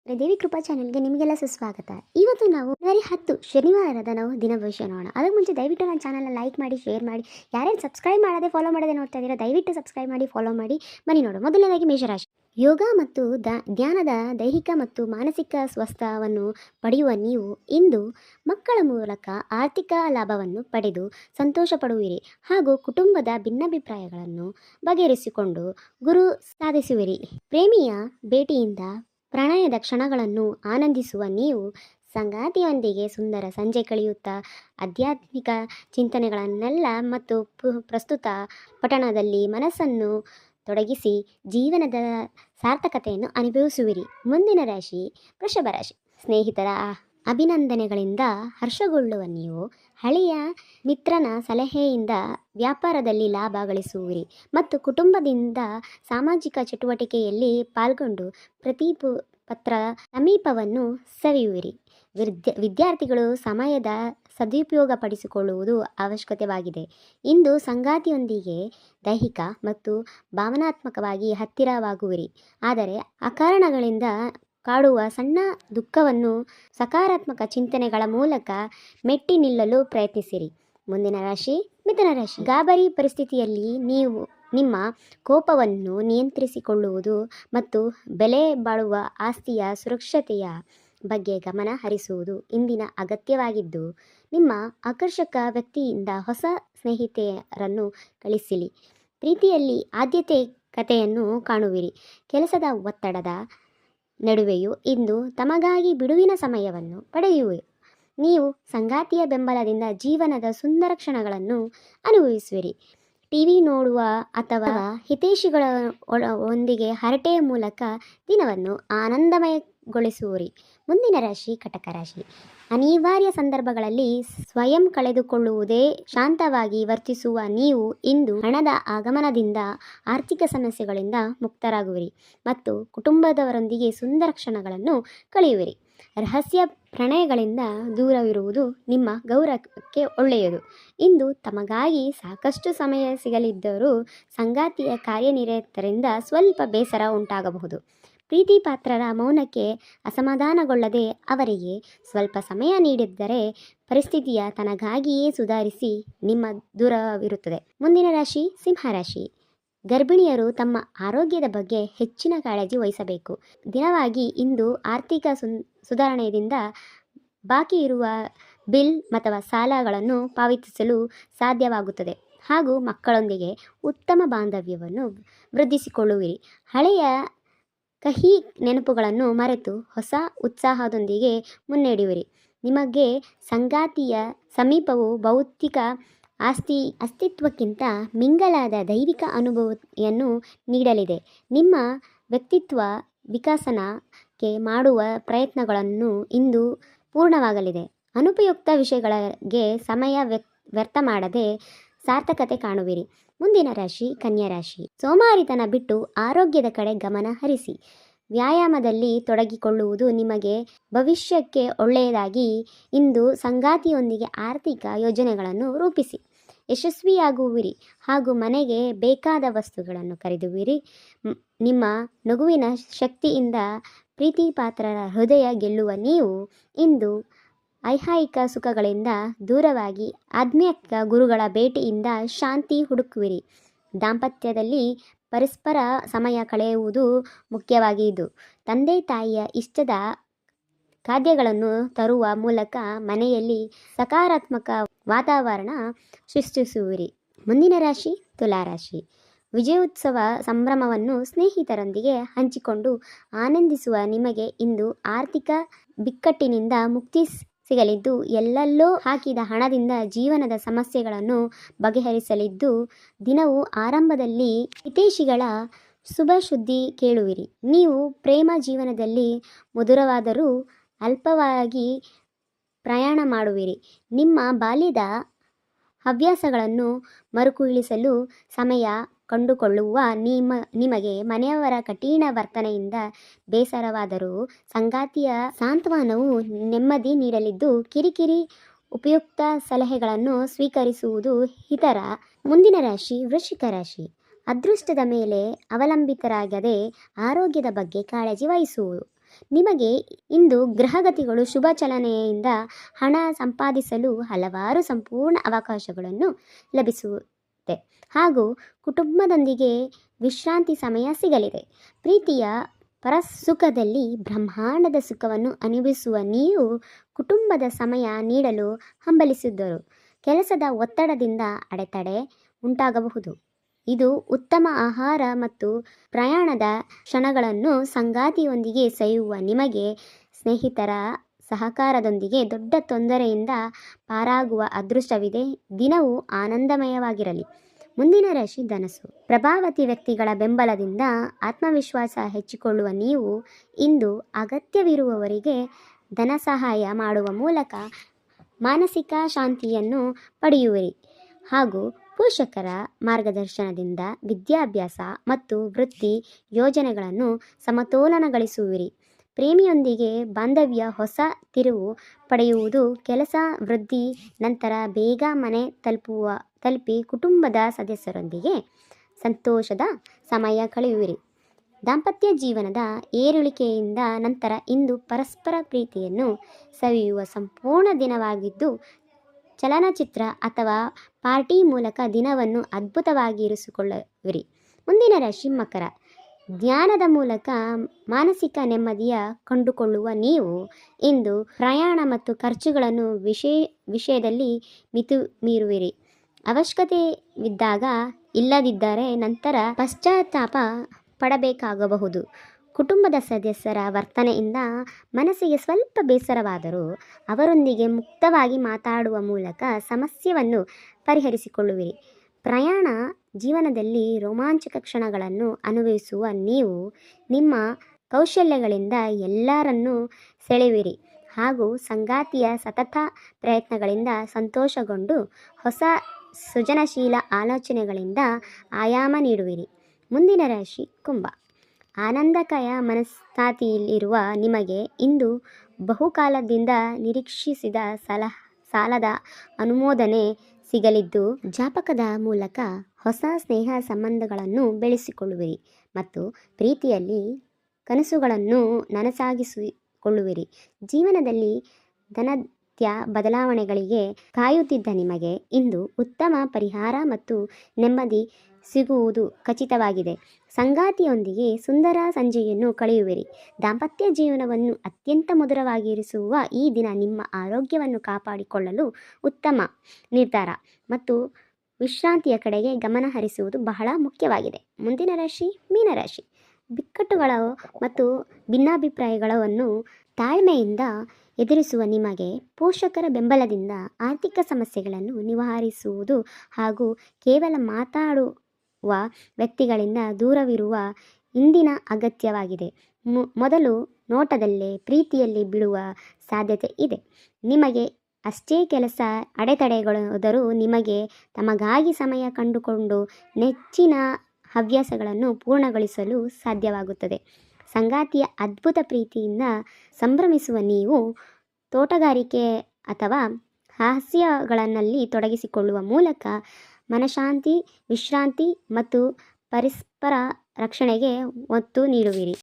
ದೇವಿ ಕೃಪಾ ಚಾನೆಲ್ಗೆ ನಿಮಗೆಲ್ಲ ಸುಸ್ವಾಗತ. ಇವತ್ತು ನಾವು ಜನವರಿ 10 ಶನಿವಾರದ ದಿನ ಭವಿಷ್ಯ ನೋಡೋಣ. ಅದಕ್ಕೆ ಮುಂಚೆ ದಯವಿಟ್ಟು ನನ್ನ ಚಾನಲ್ನ ಲೈಕ್ ಮಾಡಿ, ಶೇರ್ ಮಾಡಿ. ಯಾರ್ಯಾರು ಸಬ್ಸ್ಕ್ರೈಬ್ ಮಾಡದೆ ಫಾಲೋ ಮಾಡದೆ ನೋಡ್ತಾ ಇದ್ದೀರಾ, ದಯವಿಟ್ಟು ಸಬ್ಸ್ಕ್ರೈಬ್ ಮಾಡಿ, ಫಾಲೋ ಮಾಡಿ. ಬನ್ನಿ ನೋಡು. ಮೊದಲನೇದಾಗಿ ಮೇಷರಾಶಿ. ಯೋಗ ಮತ್ತು ಧ್ಯಾನದ ದೈಹಿಕ ಮತ್ತು ಮಾನಸಿಕ ಸ್ವಸ್ಥವನ್ನು ಪಡೆಯುವ ನೀವು ಇಂದು ಮಕ್ಕಳ ಮೂಲಕ ಆರ್ಥಿಕ ಲಾಭವನ್ನು ಪಡೆದು ಸಂತೋಷ ಪಡುವಿರಿ ಹಾಗೂ ಕುಟುಂಬದ ಭಿನ್ನಾಭಿಪ್ರಾಯಗಳನ್ನು ಬಗೆಹರಿಸಿಕೊಂಡು ಗುರು ಸಾಧಿಸುವಿರಿ. ಪ್ರೇಮಿಯ ಭೇಟಿಯಿಂದ ಪ್ರಣಯದ ಕ್ಷಣಗಳನ್ನು ಆನಂದಿಸುವ ನೀವು ಸಂಗಾತಿಯೊಂದಿಗೆ ಸುಂದರ ಸಂಜೆ ಕಳೆಯುತ್ತಾ ಆಧ್ಯಾತ್ಮಿಕ ಚಿಂತನೆಗಳನ್ನೆಲ್ಲ ಮತ್ತು ಪ್ರಸ್ತುತ ಪಠಣದಲ್ಲಿ ಮನಸ್ಸನ್ನು ತೊಡಗಿಸಿ ಜೀವನದ ಸಾರ್ಥಕತೆಯನ್ನು ಅನುಭವಿಸುವಿರಿ. ಮುಂದಿನ ರಾಶಿ ವೃಷಭ ರಾಶಿ. ಸ್ನೇಹಿತರ ಅಭಿನಂದನೆಗಳಿಂದ ಹರ್ಷಗೊಳ್ಳುವ ನೀವು ಹಳೆಯ ಮಿತ್ರನ ಸಲಹೆಯಿಂದ ವ್ಯಾಪಾರದಲ್ಲಿ ಲಾಭ ಗಳಿಸುವಿರಿ ಮತ್ತು ಕುಟುಂಬದಿಂದ ಸಾಮಾಜಿಕ ಚಟುವಟಿಕೆಯಲ್ಲಿ ಪಾಲ್ಗೊಂಡು ಪತ್ರ ಸಮೀಪವನ್ನು ಸವಿಯುವಿರಿ. ವಿದ್ಯಾರ್ಥಿಗಳು ಸಮಯದ ಸದುಪಯೋಗಪಡಿಸಿಕೊಳ್ಳುವುದು ಅವಶ್ಯಕತೆಯಾಗಿದೆ. ಇಂದು ಸಂಗಾತಿಯೊಂದಿಗೆ ದೈಹಿಕ ಮತ್ತು ಭಾವನಾತ್ಮಕವಾಗಿ ಹತ್ತಿರವಾಗುವಿರಿ. ಆದರೆ ಅಕಾರಣಗಳಿಂದ ಕಾಡುವ ಸಣ್ಣ ದುಃಖವನ್ನು ಸಕಾರಾತ್ಮಕ ಚಿಂತನೆಗಳ ಮೂಲಕ ಮೆಟ್ಟಿ ನಿಲ್ಲಲು ಪ್ರಯತ್ನಿಸಿರಿ. ಮುಂದಿನ ರಾಶಿ ಮಿಥುನ ರಾಶಿ. ಗಾಬರಿ ಪರಿಸ್ಥಿತಿಯಲ್ಲಿ ನೀವು ನಿಮ್ಮ ಕೋಪವನ್ನು ನಿಯಂತ್ರಿಸಿಕೊಳ್ಳುವುದು ಮತ್ತು ಬೆಲೆ ಬಾಳುವ ಆಸ್ತಿಯ ಸುರಕ್ಷತೆಯ ಬಗ್ಗೆ ಗಮನ ಹರಿಸುವುದು ಇಂದಿನ ಅಗತ್ಯವಾಗಿದ್ದು, ನಿಮ್ಮ ಆಕರ್ಷಕ ವ್ಯಕ್ತಿಯಿಂದ ಹೊಸ ಸ್ನೇಹಿತೆಯರನ್ನು ಕಳಿಸಿರಿ. ಪ್ರೀತಿಯಲ್ಲಿ ಆದ್ಯತೆಯನ್ನು ಕಾಣುವಿರಿ. ಕೆಲಸದ ಒತ್ತಡದ ನಡುವೆಯೂ ಇಂದು ತಮಗಾಗಿ ಬಿಡುವಿನ ಸಮಯವನ್ನು ಪಡೆಯುವಿರಿ. ನೀವು ಸಂಗಾತಿಯ ಬೆಂಬಲದಿಂದ ಜೀವನದ ಸುಂದರ ಕ್ಷಣಗಳನ್ನು ಅನುಭವಿಸುವಿರಿ. ಟಿವಿ ನೋಡುವ ಅಥವಾ ಹಿತೈಷಿಗಳ ಒಂದಿಗೆ ಹರಟೆಯ ಮೂಲಕ ದಿನವನ್ನು ಆನಂದಮಯಗೊಳಿಸುವಿರಿ. ಮುಂದಿನ ರಾಶಿ ಕಟಕ ರಾಶಿ. ಅನಿವಾರ್ಯ ಸಂದರ್ಭಗಳಲ್ಲಿ ಸ್ವಯಂ ಕಳೆದುಕೊಳ್ಳುವುದೇ ಶಾಂತವಾಗಿ ವರ್ತಿಸುವ ನೀವು ಇಂದು ಹಣದ ಆಗಮನದಿಂದ ಆರ್ಥಿಕ ಸಮಸ್ಯೆಗಳಿಂದ ಮುಕ್ತರಾಗುವಿರಿ ಮತ್ತು ಕುಟುಂಬದವರೊಂದಿಗೆ ಸುಂದರ ಕ್ಷಣಗಳನ್ನು ಕಳೆಯುವಿರಿ. ರಹಸ್ಯ ಪ್ರಣಯಗಳಿಂದ ದೂರವಿರುವುದು ನಿಮ್ಮ ಗೌರವಕ್ಕೆ ಒಳ್ಳೆಯದು. ಇಂದು ತಮಗಾಗಿ ಸಾಕಷ್ಟು ಸಮಯ ಸಿಗಲಿದ್ದರೂ ಸಂಗಾತಿಯ ಕಾರ್ಯನಿರತರಿಂದ ಸ್ವಲ್ಪ ಬೇಸರ ಉಂಟಾಗಬಹುದು. ಪ್ರೀತಿ ಪಾತ್ರರ ಮೌನಕ್ಕೆ ಅಸಮಾಧಾನಗೊಳ್ಳದೆ ಅವರಿಗೆ ಸ್ವಲ್ಪ ಸಮಯ ನೀಡಿದ್ದರೆ ಪರಿಸ್ಥಿತಿಯ ತನಗಾಗಿಯೇ ಸುಧಾರಿಸಿ ನಿಮ್ಮ ದೂರವಿರುತ್ತದೆ. ಮುಂದಿನ ರಾಶಿ ಸಿಂಹರಾಶಿ. ಗರ್ಭಿಣಿಯರು ತಮ್ಮ ಆರೋಗ್ಯದ ಬಗ್ಗೆ ಹೆಚ್ಚಿನ ಕಾಳಜಿ ವಹಿಸಬೇಕು. ದಿನವಾಗಿ ಇಂದು ಆರ್ಥಿಕ ಸುಧಾರಣೆಯಿಂದ ಬಾಕಿ ಇರುವ ಬಿಲ್ ಅಥವಾ ಸಾಲಗಳನ್ನು ಪಾವತಿಸಲು ಸಾಧ್ಯವಾಗುತ್ತದೆ ಹಾಗೂ ಮಕ್ಕಳೊಂದಿಗೆ ಉತ್ತಮ ಬಾಂಧವ್ಯವನ್ನು ವೃದ್ಧಿಸಿಕೊಳ್ಳುವಿರಿ. ಹಳೆಯ ಕಹಿ ನೆನಪುಗಳನ್ನು ಮರೆತು ಹೊಸ ಉತ್ಸಾಹದೊಂದಿಗೆ ಮುನ್ನಡೆಯುವಿರಿ. ನಿಮಗೆ ಸಂಗಾತಿಯ ಸಮೀಪವು ಭೌತಿಕ ಅಸ್ತಿತ್ವಕ್ಕಿಂತ ಮಿಂಗಲಾದ ದೈವಿಕ ಅನುಭೂತಿಯನ್ನು ನೀಡಲಿದೆ. ನಿಮ್ಮ ವ್ಯಕ್ತಿತ್ವ ವಿಕಸನಕ್ಕೆ ಮಾಡುವ ಪ್ರಯತ್ನಗಳನ್ನು ಇಂದು ಪೂರ್ಣವಾಗಲಿದೆ. ಅನುಪಯುಕ್ತ ವಿಷಯಗಳಿಗೆ ಸಮಯ ವ್ಯರ್ಥ ಮಾಡದೆ ಸಾರ್ಥಕತೆ ಕಾಣುವಿರಿ. ಮುಂದಿನ ರಾಶಿ ಕನ್ಯಾ ರಾಶಿ. ಸೋಮಾರಿತನ ಬಿಟ್ಟು ಆರೋಗ್ಯದ ಕಡೆ ಗಮನ ಹರಿಸಿ. ವ್ಯಾಯಾಮದಲ್ಲಿ ತೊಡಗಿಕೊಳ್ಳುವುದು ನಿಮಗೆ ಭವಿಷ್ಯಕ್ಕೆ ಒಳ್ಳೆಯದಾಗಿ. ಇಂದು ಸಂಗಾತಿಯೊಂದಿಗೆ ಆರ್ಥಿಕ ಯೋಜನೆಗಳನ್ನು ರೂಪಿಸಿ ಯಶಸ್ವಿಯಾಗುವಿರಿ ಹಾಗೂ ಮನೆಗೆ ಬೇಕಾದ ವಸ್ತುಗಳನ್ನು ಖರೀದುವಿರಿ. ನಿಮ್ಮ ನಗುವಿನ ಶಕ್ತಿಯಿಂದ ಪ್ರೀತಿಪಾತ್ರರ ಹೃದಯ ಗೆಲ್ಲುವ ನೀವು ಇಂದು ಐಹಿಕ ಸುಖಗಳಿಂದ ದೂರವಾಗಿ ಆಧ್ಯಾತ್ಮಿಕ ಗುರುಗಳ ಭೇಟಿಯಿಂದ ಶಾಂತಿ ಹುಡುಕುವಿರಿ. ದಾಂಪತ್ಯದಲ್ಲಿ ಪರಸ್ಪರ ಸಮಯ ಕಳೆಯುವುದು ಮುಖ್ಯವಾಗಿದ್ದು, ತಂದೆ ತಾಯಿಯ ಇಷ್ಟದ ಖಾದ್ಯಗಳನ್ನು ತರುವ ಮೂಲಕ ಮನೆಯಲ್ಲಿ ಸಕಾರಾತ್ಮಕ ವಾತಾವರಣ ಸೃಷ್ಟಿಸುವಿರಿ. ಮುಂದಿನ ರಾಶಿ ತುಲಾರಾಶಿ. ವಿಜಯೋತ್ಸವ ಸಂಭ್ರಮವನ್ನು ಸ್ನೇಹಿತರೊಂದಿಗೆ ಹಂಚಿಕೊಂಡು ಆನಂದಿಸುವ ನಿಮಗೆ ಇಂದು ಆರ್ಥಿಕ ಬಿಕ್ಕಟ್ಟಿನಿಂದ ಮುಕ್ತಿ ಸಿಗಲಿದ್ದು, ಎಲ್ಲೆಲ್ಲೋ ಹಾಕಿದ ಹಣದಿಂದ ಜೀವನದ ಸಮಸ್ಯೆಗಳನ್ನು ಬಗೆಹರಿಸಲಿದ್ದು, ದಿನವು ಆರಂಭದಲ್ಲಿ ಹಿತೈಷಿಗಳ ಶುಭ ಸುದ್ದಿ ಕೇಳುವಿರಿ. ನೀವು ಪ್ರೇಮ ಜೀವನದಲ್ಲಿ ಮಧುರವಾದರೂ ಅಲ್ಪವಾಗಿ ಪ್ರಯಾಣ ಮಾಡುವಿರಿ. ನಿಮ್ಮ ಬಾಲ್ಯದ ಹವ್ಯಾಸಗಳನ್ನು ಮರುಕಳಿಸಲು ಸಮಯ ಕಂಡುಕೊಳ್ಳುವ ನಿಮಗೆ ಮನೆಯವರ ಕಠಿಣ ವರ್ತನೆಯಿಂದ ಬೇಸರವಾದರೂ ಸಂಗಾತಿಯ ಸಾಂತ್ವನವು ನೆಮ್ಮದಿ ನೀಡಲಿದ್ದು, ಕಿರಿಕಿರಿ ಉಪಯುಕ್ತ ಸಲಹೆಗಳನ್ನು ಸ್ವೀಕರಿಸುವುದು ಹಿತರ. ಮುಂದಿನ ರಾಶಿ ವೃಶ್ಚಿಕ ರಾಶಿ. ಅದೃಷ್ಟದ ಮೇಲೆ ಅವಲಂಬಿತರಾಗದೆ ಆರೋಗ್ಯದ ಬಗ್ಗೆ ಕಾಳಜಿ ವಹಿಸುವುದು. ನಿಮಗೆ ಇಂದು ಗ್ರಹಗತಿಗಳು ಶುಭ ಚಲನೆಯಿಂದ ಹಣ ಸಂಪಾದಿಸಲು ಹಲವಾರು ಸಂಪೂರ್ಣ ಅವಕಾಶಗಳನ್ನು ಲಭಿಸುತ್ತೆ ಹಾಗೂ ಕುಟುಂಬದೊಂದಿಗೆ ವಿಶ್ರಾಂತಿ ಸಮಯ ಸಿಗಲಿದೆ. ಪ್ರೀತಿಯ ಪರಸುಖದಲ್ಲಿ ಬ್ರಹ್ಮಾಂಡದ ಸುಖವನ್ನು ಅನುಭವಿಸುವ ನೀವು ಕುಟುಂಬದ ಸಮಯ ನೀಡಲು ಹಂಬಲಿಸಿದ್ದರು. ಕೆಲಸದ ಒತ್ತಡದಿಂದ ಅಡೆತಡೆ ಉಂಟಾಗಬಹುದು. ಇದು ಉತ್ತಮ ಆಹಾರ ಮತ್ತು ಪ್ರಯಾಣದ ಕ್ಷಣಗಳನ್ನು ಸಂಗಾತಿಯೊಂದಿಗೆ ಸವಿಯುವ ನಿಮಗೆ ಸ್ನೇಹಿತರ ಸಹಕಾರದೊಂದಿಗೆ ದೊಡ್ಡ ತೊಂದರೆಯಿಂದ ಪಾರಾಗುವ ಅದೃಷ್ಟವಿದೆ. ದಿನವು ಆನಂದಮಯವಾಗಿರಲಿ. ಮುಂದಿನ ರಾಶಿ ಧನಸ್ಸು. ಪ್ರಭಾವತಿ ವ್ಯಕ್ತಿಗಳ ಬೆಂಬಲದಿಂದ ಆತ್ಮವಿಶ್ವಾಸ ಹೆಚ್ಚಿಕೊಳ್ಳುವ ನೀವು ಇಂದು ಅಗತ್ಯವಿರುವವರಿಗೆ ಧನ ಸಹಾಯ ಮಾಡುವ ಮೂಲಕ ಮಾನಸಿಕ ಶಾಂತಿಯನ್ನು ಪಡೆಯುವಿರಿ ಹಾಗೂ ಪೋಷಕರ ಮಾರ್ಗದರ್ಶನದಿಂದ ವಿದ್ಯಾಭ್ಯಾಸ ಮತ್ತು ವೃತ್ತಿ ಯೋಜನೆಗಳನ್ನು ಸಮತೋಲನಗೊಳಿಸುವಿರಿ. ಪ್ರೇಮಿಯೊಂದಿಗೆ ಬಾಂಧವ್ಯ ಹೊಸ ತಿರುವು ಪಡೆಯುವುದು. ಕೆಲಸ ವೃದ್ಧಿ ನಂತರ ಬೇಗ ಮನೆ ತಲುಪಿ ಕುಟುಂಬದ ಸದಸ್ಯರೊಂದಿಗೆ ಸಂತೋಷದ ಸಮಯ ಕಳೆಯುವಿರಿ. ದಾಂಪತ್ಯ ಜೀವನದ ಏರಿಳಿಕೆಯಿಂದ ನಂತರ ಇಂದು ಪರಸ್ಪರ ಪ್ರೀತಿಯನ್ನು ಸವಿಯುವ ಸಂಪೂರ್ಣ ದಿನವಾಗಿದ್ದು, ಚಲನಚಿತ್ರ ಅಥವಾ ಪಾರ್ಟಿ ಮೂಲಕ ದಿನವನ್ನು ಅದ್ಭುತವಾಗಿರಿಸಿಕೊಳ್ಳುವಿರಿ. ಮುಂದಿನ ರಾಶಿ ಮಕರ. ಧ್ಯಾನದ ಮೂಲಕ ಮಾನಸಿಕ ನೆಮ್ಮದಿಯ ಕಂಡುಕೊಳ್ಳುವ ನೀವು ಇಂದು ಪ್ರಯಾಣ ಮತ್ತು ಖರ್ಚುಗಳನ್ನು ವಿಷಯದಲ್ಲಿ ಮಿತಿ ಮೀರುವಿರಿ. ಅವಶ್ಯಕತೆವಿದ್ದಾಗ ಇಲ್ಲದಿದ್ದರೆ ನಂತರ ಪಶ್ಚಾತ್ತಾಪ ಪಡಬೇಕಾಗಬಹುದು. ಕುಟುಂಬದ ಸದಸ್ಯರ ವರ್ತನೆಯಿಂದ ಮನಸ್ಸಿಗೆ ಸ್ವಲ್ಪ ಬೇಸರವಾದರೂ ಅವರೊಂದಿಗೆ ಮುಕ್ತವಾಗಿ ಮಾತಾಡುವ ಮೂಲಕ ಸಮಸ್ಯೆಯನ್ನು ಪರಿಹರಿಸಿಕೊಳ್ಳುವಿರಿ. ಪ್ರಯಾಣ ಜೀವನದಲ್ಲಿ ರೋಮಾಂಚಕ ಕ್ಷಣಗಳನ್ನು ಅನುಭವಿಸುವ ನೀವು ನಿಮ್ಮ ಕೌಶಲ್ಯಗಳಿಂದ ಎಲ್ಲರನ್ನೂ ಸೆಳೆಯುವಿರಿ ಹಾಗೂ ಸಂಗಾತಿಯ ಸತತ ಪ್ರಯತ್ನಗಳಿಂದ ಸಂತೋಷಗೊಂಡು ಹೊಸ ಸೃಜನಶೀಲ ಆಲೋಚನೆಗಳಿಂದ ಆಯಾಮ ನೀಡುವಿರಿ. ಮುಂದಿನ ರಾಶಿ ಕುಂಭ. ಆನಂದಕಯ ಮನಸ್ಥಿತಿಯಲ್ಲಿರುವ ನಿಮಗೆ ಇಂದು ಬಹುಕಾಲದಿಂದ ನಿರೀಕ್ಷಿಸಿದ ಸಾಲದ ಅನುಮೋದನೆ ಸಿಗಲಿದ್ದು, ಜಾತಕದ ಮೂಲಕ ಹೊಸ ಸ್ನೇಹ ಸಂಬಂಧಗಳನ್ನು ಬೆಳೆಸಿಕೊಳ್ಳುವಿರಿ ಮತ್ತು ಪ್ರೀತಿಯಲ್ಲಿ ಕನಸುಗಳನ್ನು ನನಸಾಗಿಸಿಕೊಳ್ಳುವಿರಿ. ಜೀವನದಲ್ಲಿ ಧನಾತ್ಯ ಬದಲಾವಣೆಗಳಿಗೆ ಕಾಯುತ್ತಿದ್ದ ನಿಮಗೆ ಇಂದು ಉತ್ತಮ ಪರಿಹಾರ ಮತ್ತು ನೆಮ್ಮದಿ ಸಿಗುವುದು ಖಚಿತವಾಗಿದೆ. ಸಂಗಾತಿಯೊಂದಿಗೆ ಸುಂದರ ಸಂಜೆಯನ್ನು ಕಳೆಯುವಿರಿ. ದಾಂಪತ್ಯ ಜೀವನವನ್ನು ಅತ್ಯಂತ ಮಧುರವಾಗಿರಿಸುವ ಈ ದಿನ ನಿಮ್ಮ ಆರೋಗ್ಯವನ್ನು ಕಾಪಾಡಿಕೊಳ್ಳಲು ಉತ್ತಮ ನಿರ್ಧಾರ ಮತ್ತು ವಿಶ್ರಾಂತಿಯ ಕಡೆಗೆ ಗಮನ ಹರಿಸುವುದು ಬಹಳ ಮುಖ್ಯವಾಗಿದೆ. ಮುಂದಿನ ರಾಶಿ ಮೀನರಾಶಿ. ಬಿಕ್ಕಟ್ಟುಗಳು ಮತ್ತು ಭಿನ್ನಾಭಿಪ್ರಾಯಗಳನ್ನು ತಾಳ್ಮೆಯಿಂದ ಎದುರಿಸುವ ನಿಮಗೆ ಪೋಷಕರ ಬೆಂಬಲದಿಂದ ಆರ್ಥಿಕ ಸಮಸ್ಯೆಗಳನ್ನು ನಿವಾರಿಸುವುದು ಹಾಗೂ ಕೇವಲ ಮಾತಾಡುವ ವ್ಯಕ್ತಿಗಳಿಂದ ದೂರವಿರುವ ಇಂದಿನ ಅಗತ್ಯವಾಗಿದೆ. ಮೊದಲು ನೋಟದಲ್ಲೇ ಪ್ರೀತಿಯಲ್ಲಿ ಬೀಳುವ ಸಾಧ್ಯತೆ ಇದೆ. ನಿಮಗೆ ಅಷ್ಟೇ ಕೆಲಸ ಅಡೆತಡೆಗಳಾದರೂ ನಿಮಗೆ ತಮಗಾಗಿ ಸಮಯ ಕಂಡುಕೊಂಡು ನೆಚ್ಚಿನ ಹವ್ಯಾಸಗಳನ್ನು ಪೂರ್ಣಗೊಳಿಸಲು ಸಾಧ್ಯವಾಗುತ್ತದೆ. ಸಂಗಾತಿಯ ಅದ್ಭುತ ಪ್ರೀತಿಯಿಂದ ಸಂಭ್ರಮಿಸುವ ನೀವು ತೋಟಗಾರಿಕೆ ಅಥವಾ ಹಾಸ್ಯಗಳಲ್ಲಿ ತೊಡಗಿಸಿಕೊಳ್ಳುವ ಮೂಲಕ ಮನಃಶಾಂತಿ, ವಿಶ್ರಾಂತಿ ಮತ್ತು ಪರಸ್ಪರ ರಕ್ಷಣೆಗೆ ಒತ್ತು ನೀಡುವಿರಿ.